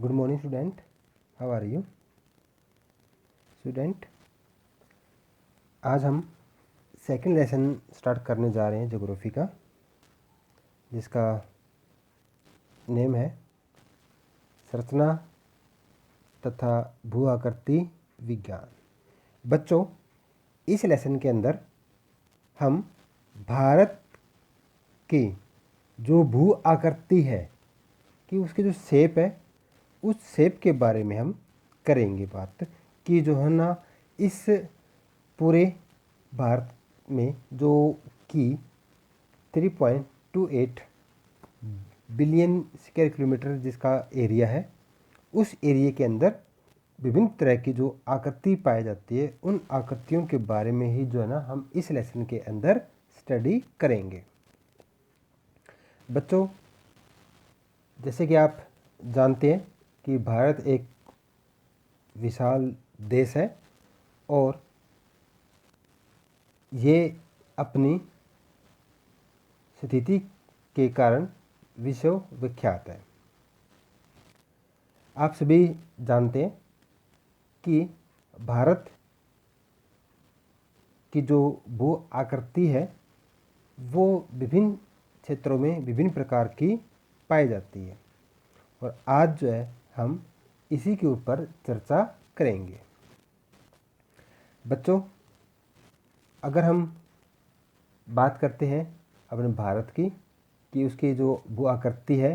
Good morning student, how are you student. आज हम second lesson start करने जा रहे हैं ज्योग्राफी का, जिसका नेम है संरचना तथा भू आकृति विज्ञान। बच्चों, इस लेसन के अंदर हम भारत की जो भू आकृति है कि उसकी जो शेप है, उस शेप के बारे में हम करेंगे बात कि जो है ना, इस पूरे भारत में जो कि 3.28 बिलियन स्क्वायर किलोमीटर जिसका एरिया है, उस एरिया के अंदर विभिन्न तरह की जो आकृति पाई जाती है, उन आकृतियों के बारे में ही जो है ना हम इस लेसन के अंदर स्टडी करेंगे। बच्चों, जैसे कि आप जानते हैं कि भारत एक विशाल देश है और ये अपनी स्थिति के कारण विश्व विख्यात है। आप सभी जानते हैं कि भारत की जो भू आकृति है वो विभिन्न क्षेत्रों में विभिन्न प्रकार की पाई जाती है, और आज जो है हम इसी के ऊपर चर्चा करेंगे। बच्चों, अगर हम बात करते हैं अपने भारत की कि उसकी जो भू आकृति है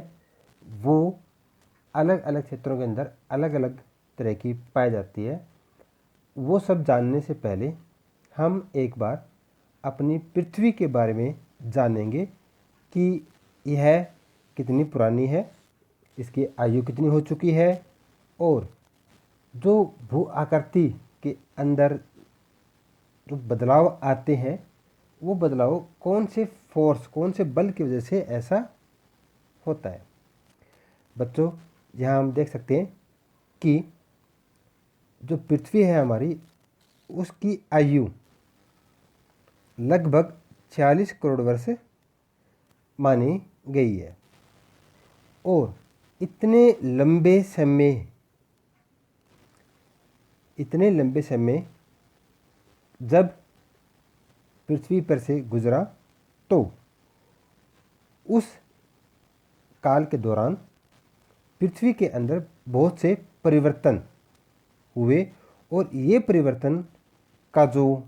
वो अलग अलग क्षेत्रों के अंदर अलग अलग तरह की पाई जाती है, वो सब जानने से पहले हम एक बार अपनी पृथ्वी के बारे में जानेंगे कि यह कितनी पुरानी है, इसकी आयु कितनी हो चुकी है, और जो भू आकृति के अंदर जो बदलाव आते हैं वो बदलाव कौन से फोर्स, कौन से बल की वजह से ऐसा होता है। बच्चों, यहाँ हम देख सकते हैं कि जो पृथ्वी है हमारी, उसकी आयु लगभग 46 करोड़ वर्ष मानी गई है, और इतने लंबे समय जब पृथ्वी पर से गुजरा तो उस काल के दौरान पृथ्वी के अंदर बहुत से परिवर्तन हुए, और ये परिवर्तन का जो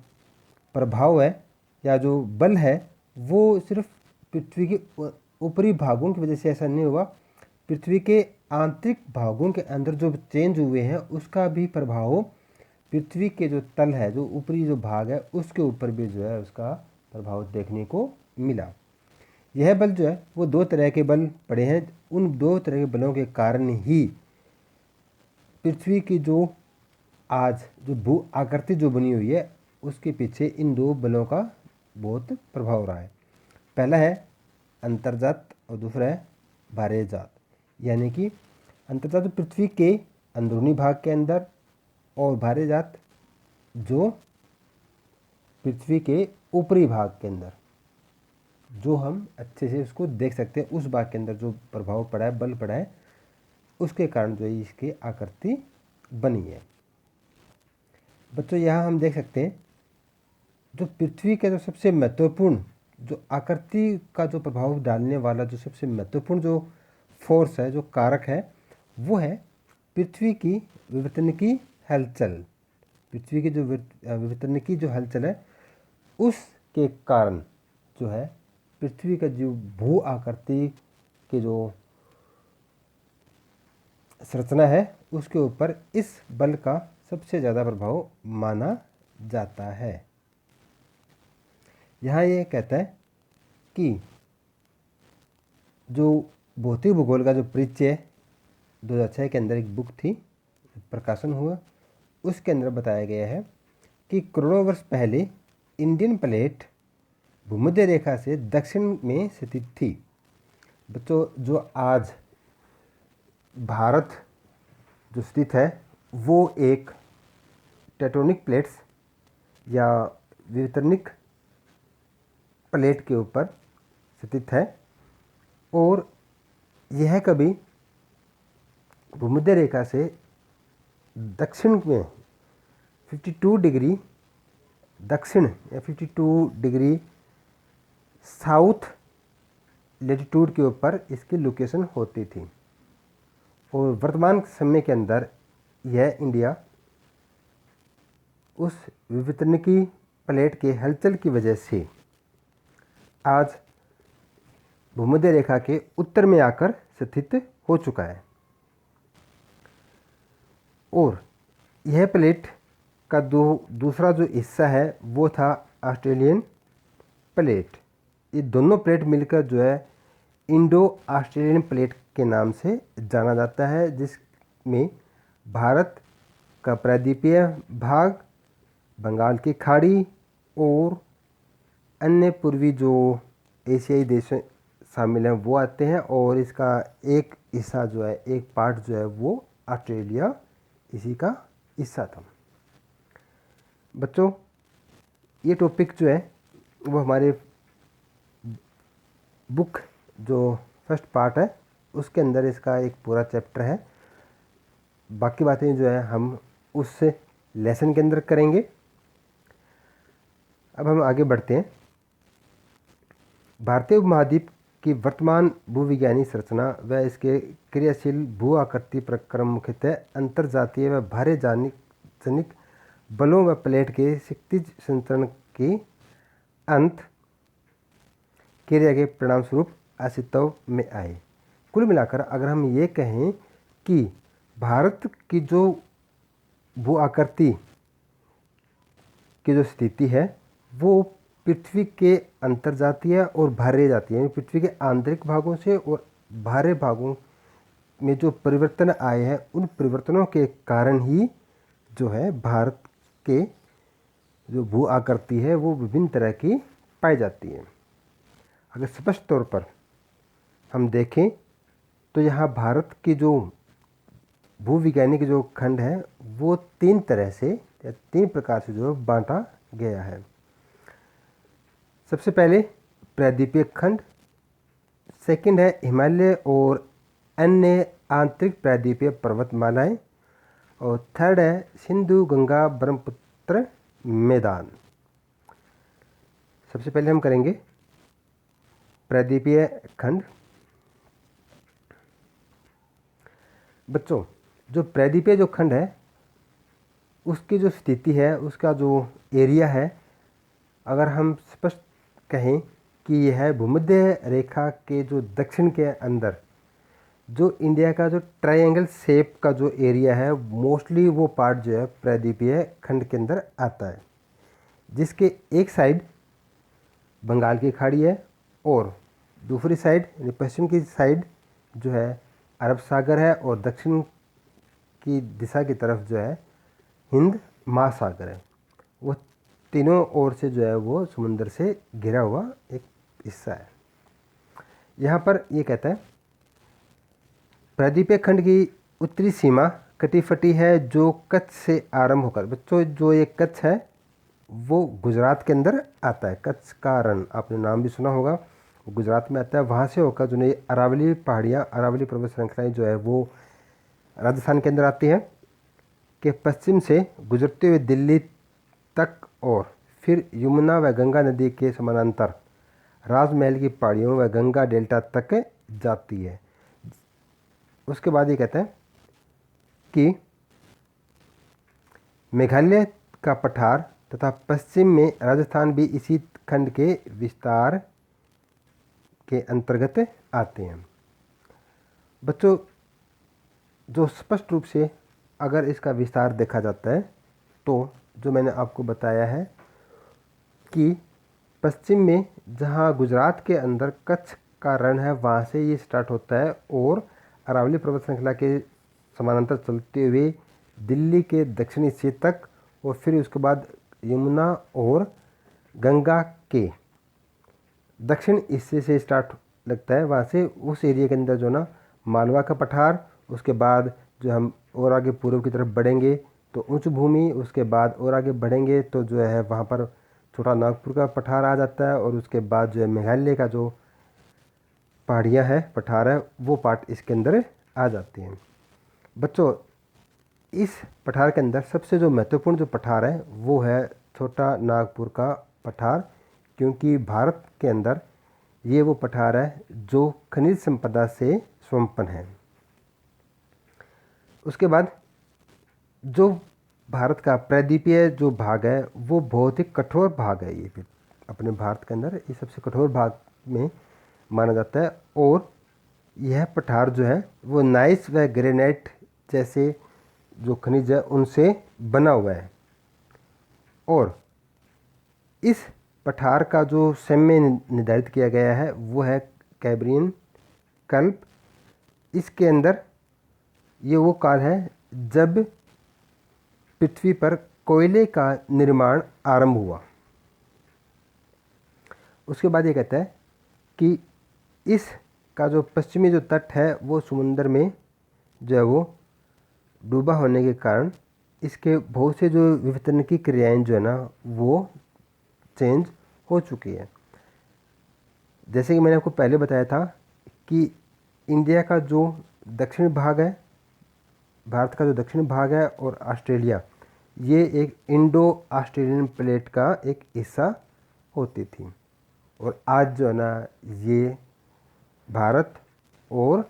प्रभाव है या जो बल है वो सिर्फ पृथ्वी के ऊपरी भागों की वजह से ऐसा नहीं हुआ, पृथ्वी के आंतरिक भागों के अंदर जो चेंज हुए हैं उसका भी प्रभाव पृथ्वी के जो तल है, जो ऊपरी जो भाग है, उसके ऊपर भी जो है उसका प्रभाव देखने को मिला। यह बल जो है वो दो तरह के बल पड़े हैं। उन दो तरह के बलों के कारण ही पृथ्वी की जो आज जो भू आकृति जो बनी हुई है, उसके पीछे इन दो बलों का बहुत प्रभाव रहा है। पहला है अंतर्जात और दूसरा है बाह्यजात। यानी कि अंतर्जात पृथ्वी के अंदरूनी भाग के अंदर, और बाह्यजात जो पृथ्वी के ऊपरी भाग के अंदर, जो हम अच्छे से उसको देख सकते हैं, उस भाग के अंदर जो प्रभाव पड़ा है, बल पड़ा है, उसके कारण जो है इसकी आकृति बनी है। बच्चों, यहाँ हम देख सकते हैं जो पृथ्वी का जो सबसे महत्वपूर्ण जो आकृति का जो प्रभाव डालने वाला जो सबसे महत्वपूर्ण जो फोर्स है, जो कारक है, वो है पृथ्वी की विवर्तनिकी हलचल। पृथ्वी की जो विवर्तनिकी जो हलचल है, उसके कारण जो है पृथ्वी का जो भू आकृति की जो संरचना है उसके ऊपर इस बल का सबसे ज़्यादा प्रभाव माना जाता है। यहाँ ये कहता है कि जो भौतिक भूगोल का जो परिचय 2006 के अंदर एक बुक थी, प्रकाशन हुआ, उसके अंदर बताया गया है कि करोड़ों वर्ष पहले इंडियन प्लेट भूमध्य रेखा से दक्षिण में स्थित थी। बच्चों, जो आज भारत जो स्थित है वो एक टेक्टोनिक प्लेट्स या विवर्तनिक प्लेट के ऊपर स्थित है, और यह कभी भूमध्य रेखा से दक्षिण में 52 डिग्री दक्षिण या 52 डिग्री साउथ लेटीट्यूड के ऊपर इसकी लोकेशन होती थी। और वर्तमान समय के अंदर यह इंडिया उस विवर्तनिकी प्लेट के हलचल की वजह से आज भूमध्य रेखा के उत्तर में आकर स्थित हो चुका है। और यह प्लेट का दूसरा जो हिस्सा है वो था ऑस्ट्रेलियन प्लेट। ये दोनों प्लेट मिलकर जो है इंडो ऑस्ट्रेलियन प्लेट के नाम से जाना जाता है, जिसमें भारत का प्रायद्वीपीय भाग, बंगाल की खाड़ी और अन्य पूर्वी जो एशियाई देश शामिल हैं वो आते हैं। और इसका एक हिस्सा जो है, एक पार्ट जो है वो ऑस्ट्रेलिया इसी का हिस्सा था। बच्चों, ये टॉपिक जो है वो हमारे बुक जो फर्स्ट पार्ट है उसके अंदर इसका एक पूरा चैप्टर है। बाकी बातें जो है हम उस लेसन के अंदर करेंगे। अब हम आगे बढ़ते हैं। भारतीय उपमहाद्वीप की वर्तमान भूविज्ञानी संरचना व इसके क्रियाशील भू आकृति प्रक्रम मुख्यतः अंतर्जातीय व भारे जनिक बलों व प्लेट के क्षितिज संचरण के अंत क्रिया के परिणाम स्वरूप अस्तित्व में आए। कुल मिलाकर अगर हम ये कहें कि भारत की जो भू आकृति की जो स्थिति है वो पृथ्वी के अंतर्जातीय और बाह्य जातीय यानी पृथ्वी के आंतरिक भागों से और बाहरी भागों में जो परिवर्तन आए हैं उन परिवर्तनों के कारण ही जो है भारत के जो भू आकृति है वो विभिन्न तरह की पाई जाती है। अगर स्पष्ट तौर पर हम देखें तो यहाँ भारत की जो भूविज्ञानिक जो खंड है वो तीन तरह से या तीन प्रकार से जो बांटा गया है। सबसे पहले प्रायद्वीपीय खंड, सेकंड है हिमालय और अन्य आंतरिक प्रायद्वीपीय पर्वतमालाएं, और थर्ड है सिंधु गंगा ब्रह्मपुत्र मैदान। सबसे पहले हम करेंगे प्रायद्वीपीय खंड। बच्चों, जो प्रायद्वीपीय जो खंड है उसकी जो स्थिति है, उसका जो एरिया है, अगर हम स्पष्ट कहें कि यह भूमध्य रेखा के जो दक्षिण के अंदर जो इंडिया का जो ट्रायंगल शेप का जो एरिया है मोस्टली वो पार्ट जो है प्रायद्वीपीय खंड के अंदर आता है, जिसके एक साइड बंगाल की खाड़ी है और दूसरी साइड यानी पश्चिम की साइड जो है अरब सागर है और दक्षिण की दिशा की तरफ जो है हिंद महासागर है। वो तीनों ओर से जो है वो समुद्र से घिरा हुआ एक हिस्सा है। यहाँ पर ये कहता है प्रायद्वीपीय खंड की उत्तरी सीमा कटी-फटी है जो कच्छ से आरंभ होकर, बच्चों जो ये कच्छ है वो गुजरात के अंदर आता है। कच्छ का रण आपने नाम भी सुना होगा, वो गुजरात में आता है। वहाँ से होकर जो ये अरावली पहाड़ियाँ, अरावली पर्वत श्रृंखलाएँ जो है वो राजस्थान के अंदर आती है, के पश्चिम से गुजरते हुए दिल्ली तक और फिर यमुना व गंगा नदी के समानांतर राजमहल की पहाड़ियों व गंगा डेल्टा तक जाती है। उसके बाद ये कहते हैं कि मेघालय का पठार तथा पश्चिम में राजस्थान भी इसी खंड के विस्तार के अंतर्गत आते हैं। बच्चों, जो स्पष्ट रूप से अगर इसका विस्तार देखा जाता है तो जो मैंने आपको बताया है कि पश्चिम में जहाँ गुजरात के अंदर कच्छ का रण है वहाँ से ये स्टार्ट होता है और अरावली पर्वत श्रृंखला के समानांतर चलते हुए दिल्ली के दक्षिणी हिस्से तक और फिर उसके बाद यमुना और गंगा के दक्षिण हिस्से से स्टार्ट लगता है। वहाँ से उस एरिया के अंदर जो ना मालवा का पठार, उसके बाद जो हम और आगे पूर्व की तरफ बढ़ेंगे तो उच्च भूमि, उसके बाद और आगे बढ़ेंगे तो जो है वहाँ पर छोटा नागपुर का पठार आ जाता है और उसके बाद जो है मेघालय का जो पहाड़ियाँ है, पठार है, वो पार्ट इसके अंदर आ जाते हैं। बच्चों, इस पठार के अंदर सबसे जो महत्वपूर्ण जो पठार है वो है छोटा नागपुर का पठार, क्योंकि भारत के अंदर ये वो पठार है जो खनिज संपदा से संपन्न है। उसके बाद जो भारत का प्रायद्वीपीय जो भाग है वो बहुत ही कठोर भाग है। ये फिर अपने भारत के अंदर ये सबसे कठोर भाग में माना जाता है, और यह पठार जो है वो नाइस व ग्रेनाइट जैसे जो खनिज है उनसे बना हुआ है। और इस पठार का जो समय निर्धारित किया गया है वो है कैम्ब्रियन कल्प। इसके अंदर ये वो काल है जब पृथ्वी पर कोयले का निर्माण आरंभ हुआ। उसके बाद ये कहता है कि इस का जो पश्चिमी जो तट है वो समुद्र में जो है वो डूबा होने के कारण इसके बहुत से जो विवर्तन की क्रियाएं जो है ना वो चेंज हो चुकी है। जैसे कि मैंने आपको पहले बताया था कि इंडिया का जो दक्षिण भाग है, भारत का जो दक्षिण भाग है और ऑस्ट्रेलिया, ये एक इंडो ऑस्ट्रेलियन प्लेट का एक हिस्सा होती थी। और आज जो है ना ये भारत और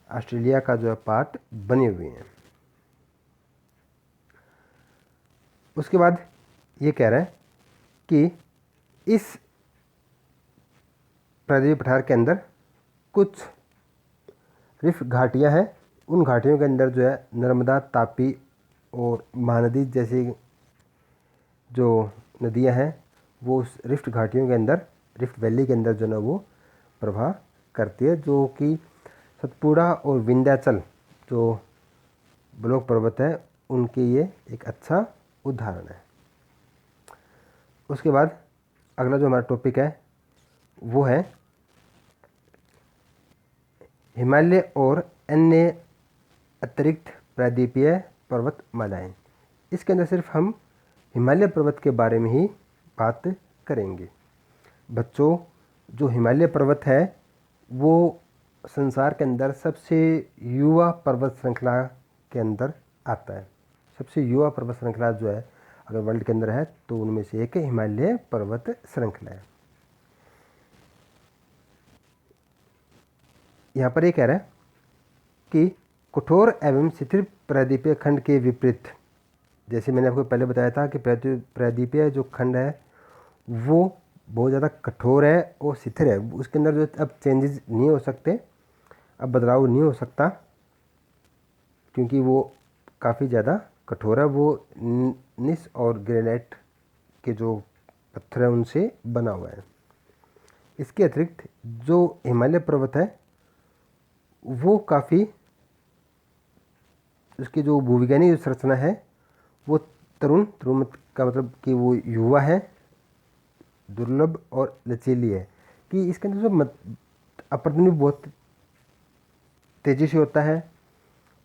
ऑस्ट्रेलिया का जो है पार्ट बने हुए हैं। उसके बाद ये कह रहा है कि इस प्रायद्वीपीय पठार के अंदर कुछ रिफ्ट घाटियाँ हैं। उन घाटियों के अंदर जो है नर्मदा, तापी और महानदी जैसी जो नदियाँ हैं वो उस रिफ्ट घाटियों के अंदर, रिफ्ट वैली के अंदर जो है ना वो प्रवाह करती है, जो कि सतपुड़ा और विंध्याचल जो ब्लॉक पर्वत है उनके ये एक अच्छा उदाहरण है। उसके बाद अगला जो हमारा टॉपिक है वो है हिमालय और अन्य अतिरिक्त प्रायद्वीपीय पर्वतमालाएं। इसके अंदर सिर्फ हम हिमालय पर्वत के बारे में ही बात करेंगे। बच्चों, जो हिमालय पर्वत है वो संसार के अंदर सबसे युवा पर्वत श्रृंखला के अंदर आता है। सबसे युवा पर्वत श्रृंखला जो है अगर वर्ल्ड के अंदर है तो उनमें से एक हिमालय पर्वत श्रृंखला है। यहाँ पर ये कह रहा है कि कठोर एवं शिथिल प्रायद्वीपीय खंड के विपरीत, जैसे मैंने आपको पहले बताया था कि प्रायद्वीपीय जो खंड है वो बहुत ज़्यादा कठोर है और शिथिल है। उसके अंदर जो अब चेंजेस नहीं हो सकते, अब बदलाव नहीं हो सकता, क्योंकि वो काफ़ी ज़्यादा कठोर है। वो निस और ग्रेनाइट के जो पत्थर हैं उनसे बना हुआ है। इसके अतिरिक्त जो हिमालय पर्वत है वो काफ़ी, उसकी जो भूविज्ञानिक संरचना है वो तरुण का मतलब कि वो युवा है, दुर्लभ और लचीली है। कि इसके अंदर जो अपरदन बहुत तेज़ी से होता है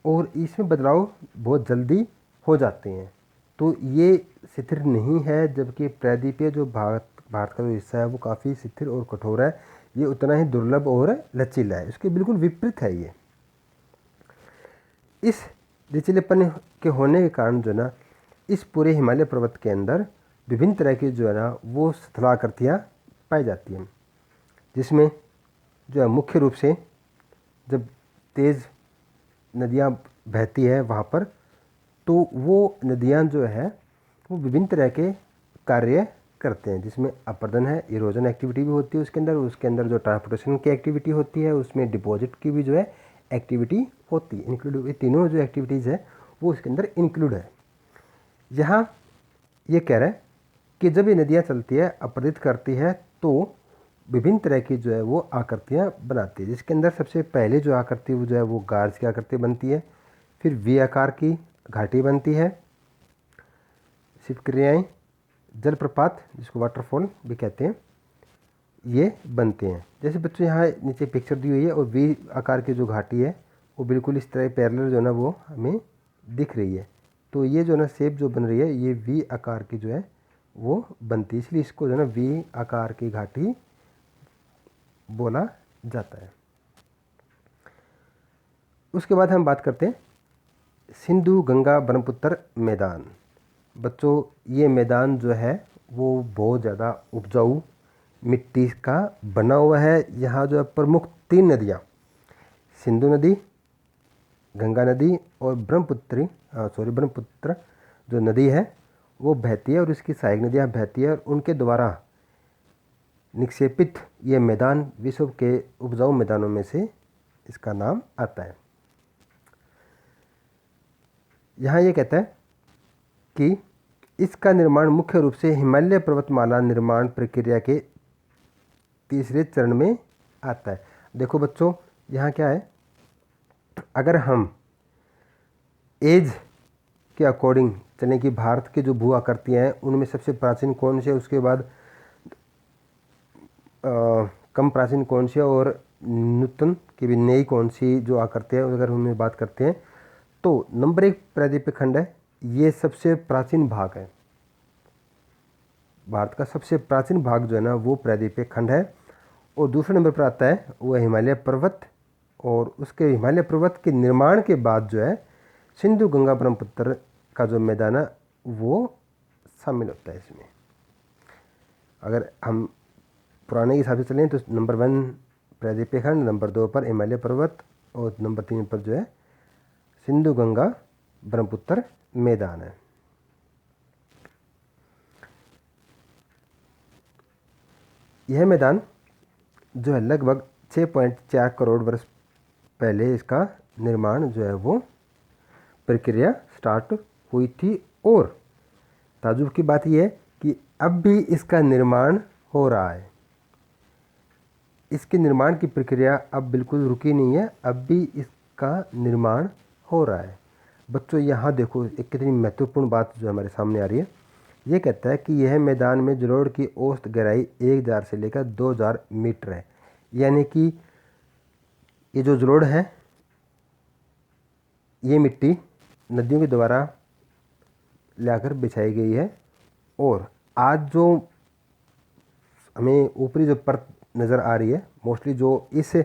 और इसमें बदलाव बहुत जल्दी हो जाते हैं। तो ये शिथिल नहीं है, जबकि प्रायद्वीपीय जो भारत का जो हिस्सा है वो काफ़ी शिथिल और कठोर है। ये उतना ही दुर्लभ और लचीला है, इसके बिल्कुल विपरीत है ये। इस लचीलेपन के होने के कारण जो है ना इस पूरे हिमालय पर्वत के अंदर विभिन्न तरह की जो है ना वो स्थलाकृतियाँ पाई जाती हैं, जिसमें जो है मुख्य रूप से जब तेज़ नदियाँ बहती है वहाँ पर, तो वो नदियाँ जो है वो विभिन्न तरह के कार्य करते हैं, जिसमें अपरदन है, इरोजन एक्टिविटी भी होती है उसके अंदर जो ट्रांसपोर्टेशन की एक्टिविटी होती है, उसमें डिपॉजिट की भी जो है एक्टिविटी होती है। इंक्लूड ये तीनों जो एक्टिविटीज़ है वो इसके अंदर इंक्लूड है। यहाँ ये कह रहा है कि जब ये नदियाँ चलती है, अपरदित करती है, तो विभिन्न तरह की जो है वो आकृतियाँ बनाती है, जिसके अंदर सबसे पहले जो आकृति वो जो है वो गार्ज की आकृति बनती है, फिर वी आकार की घाटी बनती है, शिवक्रियाएँ, जलप्रपात जिसको वाटरफॉल भी कहते हैं, ये बनते हैं। जैसे बच्चों यहाँ नीचे पिक्चर दी हुई है और वी आकार की जो घाटी है वो बिल्कुल इस तरह पैरेलल जो है ना वो हमें दिख रही है। तो ये जो है ना शेप जो बन रही है ये वी आकार की जो है वो बनती है, इसलिए इसको जो है ना वी आकार की घाटी बोला जाता है। उसके बाद हम बात करते हैं सिंधु गंगा ब्रह्मपुत्र मैदान। बच्चों ये मैदान जो है वो बहुत ज़्यादा उपजाऊ मिट्टी का बना हुआ है। यहाँ जो है प्रमुख 3 नदियाँ सिंधु नदी, गंगा नदी और ब्रह्मपुत्र जो नदी है वो बहती है और इसकी सहायक नदियाँ बहती है और उनके द्वारा निक्षेपित ये मैदान विश्व के उपजाऊ मैदानों में से इसका नाम आता है। यहाँ ये कहता है कि इसका निर्माण मुख्य रूप से हिमालय पर्वतमाला निर्माण प्रक्रिया के तीसरे चरण में आता है। देखो बच्चों यहाँ क्या है, अगर हम एज के अकॉर्डिंग चलें कि भारत के जो भू आकृतियाँ हैं उनमें सबसे प्राचीन कौन से, उसके बाद कम प्राचीन कौन सी और नूतन की भी नई कौन सी जो आकृतियाँ अगर हम बात करते हैं तो नंबर 1 प्रायद्वीपीय खंड है। ये सबसे प्राचीन भाग है, भारत का सबसे प्राचीन भाग जो है ना वो प्रायद्वीपीय खंड है। और दूसरे नंबर पर आता है वो हिमालय पर्वत, और उसके हिमालय पर्वत के निर्माण के बाद जो है सिंधु गंगा ब्रह्मपुत्र का जो मैदान है वो शामिल होता है इसमें। अगर हम पुराने हिसाब से चलें तो नंबर 1 प्रायद्वीपीय खंड, नंबर 2 पर हिमालय पर्वत और नंबर 3 पर जो है सिंधु गंगा ब्रह्मपुत्र मैदान है। यह मैदान जो है लगभग 6.4 करोड़ वर्ष पहले इसका निर्माण जो है वो प्रक्रिया स्टार्ट हुई थी। और ताज्जुब की बात यह है कि अब भी इसका निर्माण हो रहा है। इसके निर्माण की प्रक्रिया अब बिल्कुल रुकी नहीं है, अब भी इसका निर्माण हो रहा है। बच्चों यहाँ देखो एक कितनी महत्वपूर्ण बात जो हमारे सामने आ रही है। ये कहता है कि यह मैदान में जलोढ़ की औसत गहराई 1000 से लेकर 2000 मीटर है। यानी कि ये जो जलोढ़ है ये मिट्टी नदियों के द्वारा लाकर बिछाई गई है। और आज जो हमें ऊपरी जो परत नज़र आ रही है, मोस्टली जो इस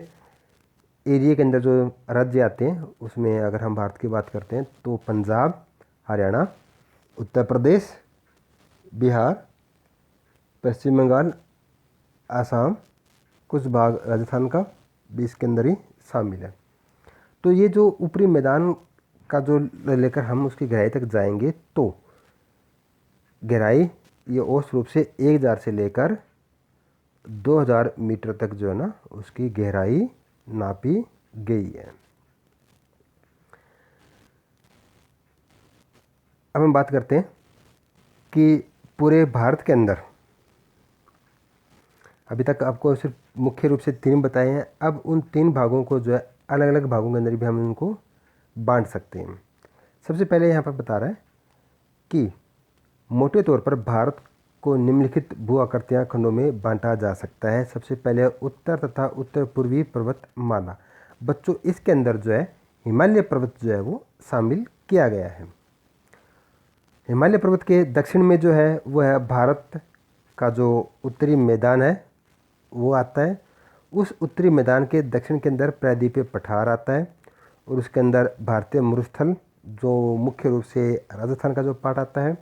एरिया के अंदर जो राज्य आते हैं उसमें अगर हम भारत की बात करते हैं तो पंजाब, हरियाणा, उत्तर प्रदेश, बिहार, पश्चिम बंगाल, आसाम, कुछ भाग राजस्थान का भी इसके अंदर ही शामिल है। तो ये जो ऊपरी मैदान का जो लेकर हम उसकी गहराई तक जाएंगे तो गहराई ये औसत रूप से 1000 से लेकर 2000 मीटर तक जो है ना उसकी गहराई नापी गई है। अब हम बात करते हैं कि पूरे भारत के अंदर अभी तक आपको सिर्फ मुख्य रूप से 3 बताए हैं। अब उन 3 भागों को जो है अलग अलग भागों के अंदर भी हम उनको बांट सकते हैं। सबसे पहले यहाँ पर बता रहा है कि मोटे तौर पर भारत को निम्नलिखित भू आकृतियाँ खंडों में बांटा जा सकता है। सबसे पहले उत्तर तथा उत्तर पूर्वी पर्वतमाला। बच्चों इसके अंदर जो है हिमालय पर्वत जो है वो शामिल किया गया है। हिमालय पर्वत के दक्षिण में जो है वो है भारत का जो उत्तरी मैदान है वो आता है। उस उत्तरी मैदान के दक्षिण के अंदर प्रायद्वीपीय पठार आता है और उसके अंदर भारतीय मरुस्थल जो मुख्य रूप से राजस्थान का जो पार्ट आता है।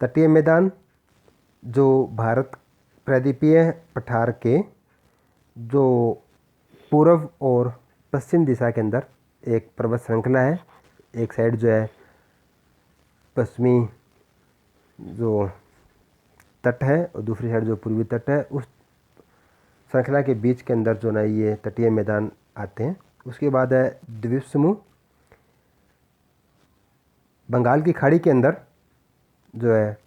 तटीय मैदान जो भारत प्रायद्वीपीय पठार के जो पूर्व और पश्चिम दिशा के अंदर एक पर्वत श्रृंखला है। एक साइड जो है पश्चिमी जो तट है और दूसरी साइड जो पूर्वी तट है। उस श्रृंखला के बीच के अंदर जो ना ये तटीय मैदान आते हैं। उसके बाद है द्वीप समूह। बंगाल की खाड़ी के अंदर जो है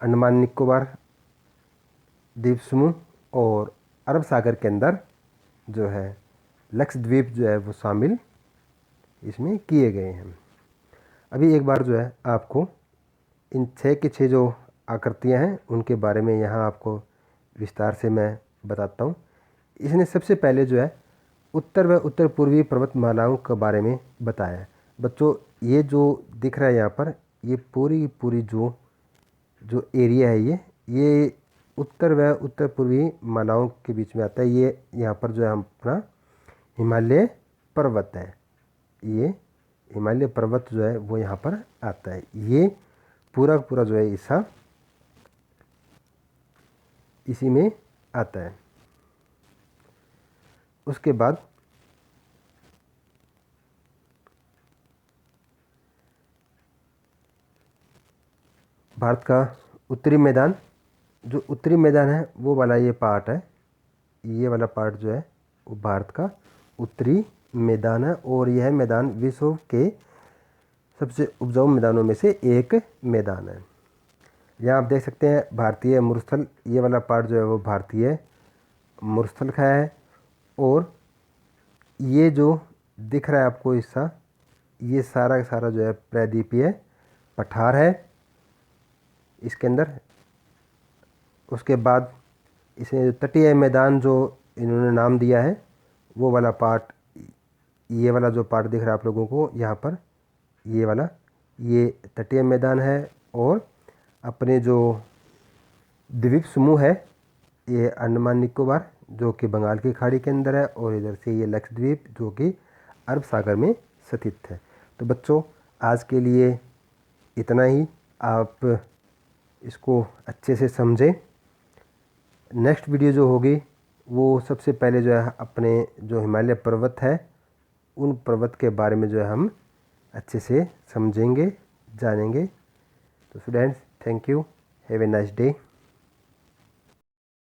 अंडमान निकोबार द्वीप समूह और अरब सागर के अंदर जो है लक्षद्वीप जो है वो शामिल इसमें किए गए हैं। अभी एक बार जो है आपको इन 6 के 6 जो आकृतियां हैं उनके बारे में यहाँ आपको विस्तार से मैं बताता हूँ। इसने सबसे पहले जो है उत्तर व उत्तर पूर्वी पर्वतमालाओं के बारे में बताया है। बच्चों ये जो दिख रहा है यहाँ पर ये पूरी जो एरिया है ये उत्तर व उत्तर पूर्वी मालाओं के बीच में आता है। ये यहाँ पर जो है अपना हिमालय पर्वत है, ये हिमालय पर्वत जो है वो यहाँ पर आता है। ये पूरा का पूरा जो है हिस्सा इसी में आता है। उसके बाद भारत का उत्तरी मैदान, जो उत्तरी मैदान है वो वाला ये पार्ट है, ये वाला पार्ट जो है वो भारत का उत्तरी मैदान है। और यह मैदान विश्व के सबसे उपजाऊ मैदानों में से एक मैदान है। यहाँ आप देख सकते हैं भारतीय मरुस्थल, ये वाला पार्ट जो है वो भारतीय मरुस्थल का है। और ये जो दिख रहा है आपको हिस्सा, ये सारा का सारा जो है प्रायद्वीपीय पठार है इसके अंदर। उसके बाद इसने जो तटीय मैदान जो इन्होंने नाम दिया है वो वाला पार्ट, ये वाला जो पार्ट दिख रहा है आप लोगों को यहाँ पर, ये वाला ये तटीय मैदान है। और अपने जो द्वीप समूह है ये अंडमान निकोबार जो कि बंगाल की खाड़ी के अंदर है, और इधर से ये लक्षद्वीप जो कि अरब सागर में स्थित है। तो बच्चों आज के लिए इतना ही, आप इसको अच्छे से समझें। नेक्स्ट वीडियो जो होगी वो सबसे पहले जो है अपने जो हिमालय पर्वत है उन पर्वत के बारे में जो है हम अच्छे से समझेंगे, जानेंगे। तो students, thank you, have a nice day.